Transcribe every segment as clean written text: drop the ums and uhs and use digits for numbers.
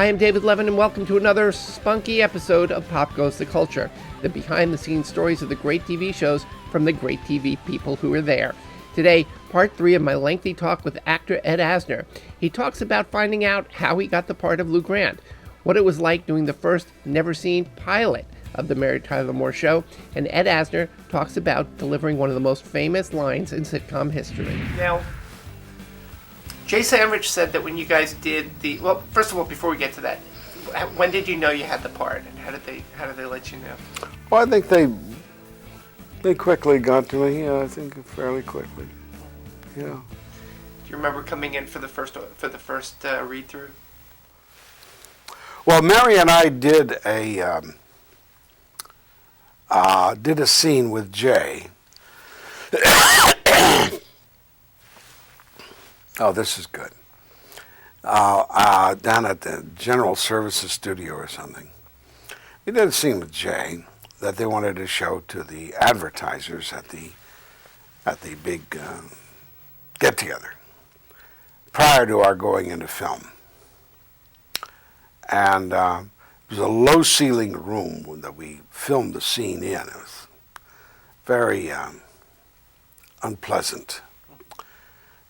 I am David Levin, and welcome to another spunky episode of Pop Goes the Culture, the behind-the-scenes stories of the great TV shows from the great TV people who were there. Today, part 3 of my lengthy talk with actor Ed Asner. He talks about finding out how he got the part of Lou Grant, what it was like doing the first never-seen pilot of the Mary Tyler Moore Show, and Ed Asner talks about delivering one of the most famous lines in sitcom history. Now, Jay Sandrich said that when you guys did the... Well, first of all, before we get to that, when did you know you had the part, and how did they let you know? Well, I think they quickly got to me. Yeah, I think fairly quickly. Yeah. Do you remember coming in for the first read through? Well, Mary and I did a scene with Jay. Oh, this is good. Down at the General Services Studio or something. We did a scene with Jay that they wanted to show to the advertisers at the big get-together prior to our going into film. And it was a low-ceiling room that we filmed the scene in. It was very unpleasant.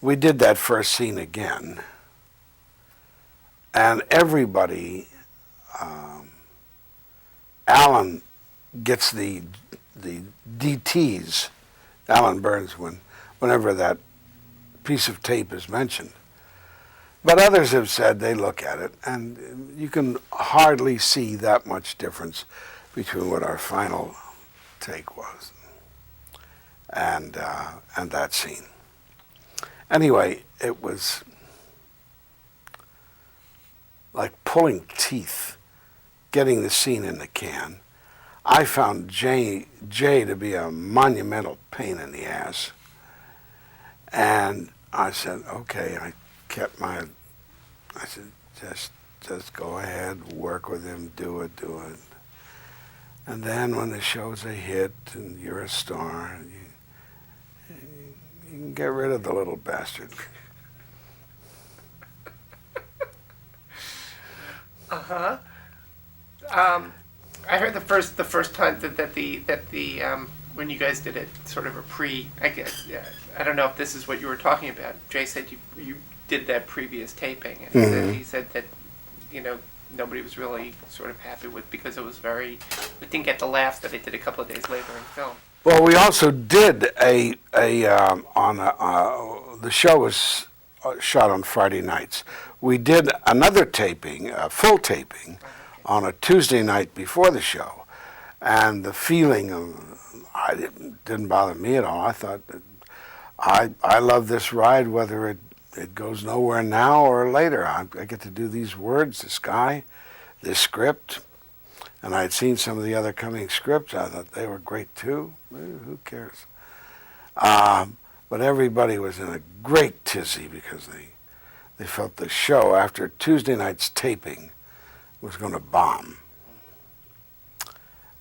We did that first scene again, and everybody, Alan gets the DTs, Alan Burns, whenever that piece of tape is mentioned. But others have said they look at it, and you can hardly see that much difference between what our final take was and that scene. Anyway, it was like pulling teeth, getting the scene in the can. I found Jay to be a monumental pain in the ass. And I said, okay, I said, just go ahead, work with him, do it. And then when the show's a hit and you're a star, you can get rid of the little bastard. Uh-huh. I heard the first time that the when you guys did it, sort of a I guess, yeah, I don't know if this is what you were talking about. Jay said you did that previous taping, and he said that, you know, nobody was really sort of happy with, because it didn't get the laughs that it did a couple of days later in film. Well, we also did the show was shot on Friday nights. We did another taping, a full taping, on a Tuesday night before the show, and the feeling didn't bother me at all. I thought that I love this ride, whether it goes nowhere now or later. I get to do these words, this guy, this script. And I had seen some of the other coming scripts. I thought they were great too. Who cares? But everybody was in a great tizzy because they felt the show after Tuesday night's taping was going to bomb.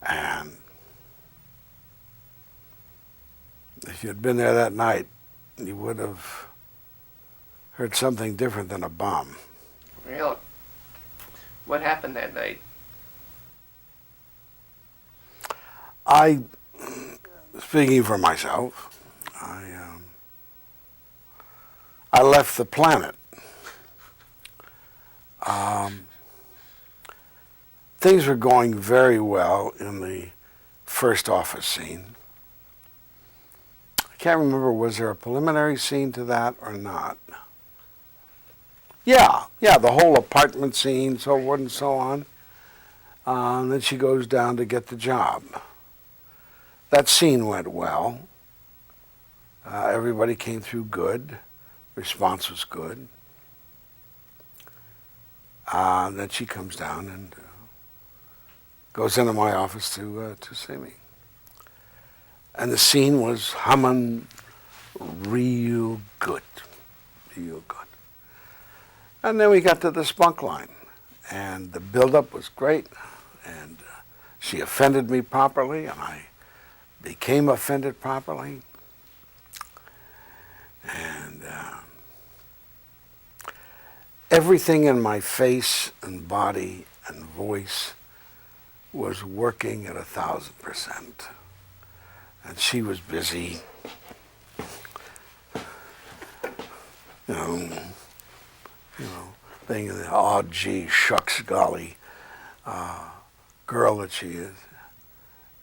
And if you'd been there that night, you would have heard something different than a bomb. Really? What happened that night? Speaking for myself, I left the planet. Things were going very well in the first office scene. I can't remember, was there a preliminary scene to that or not? Yeah, the whole apartment scene, so forth and so on. Then she goes down to get the job. That scene went well. Everybody came through good. Response was good. Then she comes down and goes into my office to see me. And the scene was humming real good. And then we got to the spunk line, and the build-up was great, and she offended me properly, and I became offended properly. And everything in my face and body and voice was working at 1,000%. And she was busy, you know, being the odd, gee, shucks, golly girl that she is.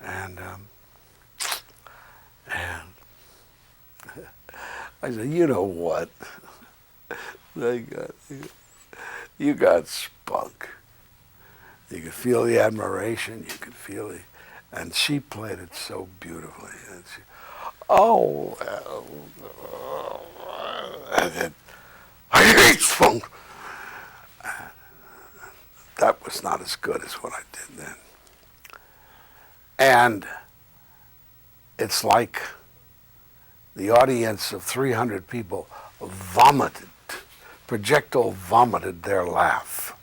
And I said, you know what? You got spunk. You could feel the admiration. You could feel it. And she played it so beautifully. And she, and then, I hate spunk. That was not as good as what I did then. And it's like the audience of 300 people vomited, projectile vomited their laugh.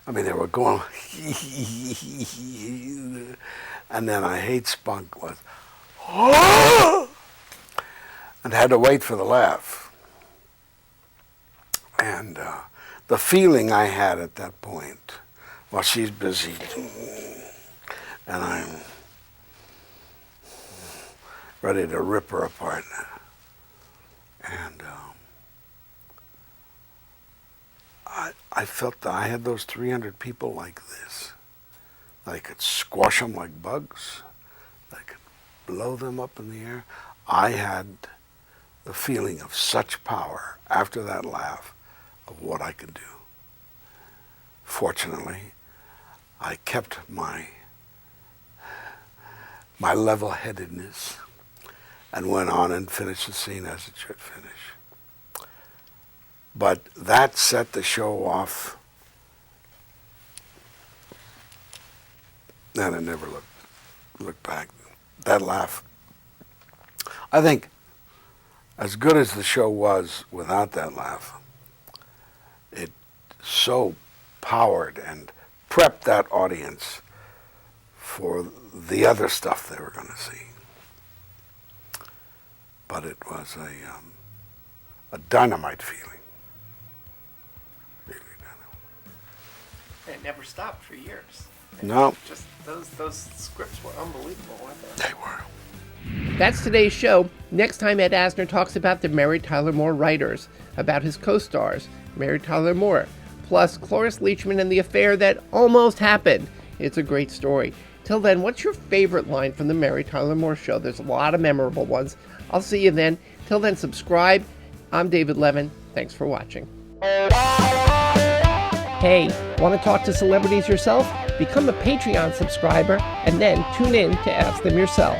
I mean, they were going, and then I hate spunk was, and had to wait for the laugh. And the feeling I had at that point, while she's busy, and I'm ready to rip her apart. And I felt that I had those 300 people like this. I could squash them like bugs. I could blow them up in the air. I had the feeling of such power after that laugh of what I could do. Fortunately, I kept my level-headedness and went on and finished the scene as it should finish. But that set the show off, and I never looked back. That laugh, I think, as good as the show was without that laugh, it so powered and prepped that audience for the other stuff they were going to see. But it was a dynamite feeling. Really dynamite. It never stopped for years. No. Just those scripts were unbelievable, weren't they? They were. That's today's show. Next time, Ed Asner talks about the Mary Tyler Moore writers, about his co-stars, Mary Tyler Moore, plus Cloris Leachman and the affair that almost happened. It's a great story. Till then, what's your favorite line from the Mary Tyler Moore Show? There's a lot of memorable ones. I'll see you then. Till then, subscribe. I'm David Levin. Thanks for watching. Hey, want to talk to celebrities yourself? Become a Patreon subscriber and then tune in to Ask Them Yourself.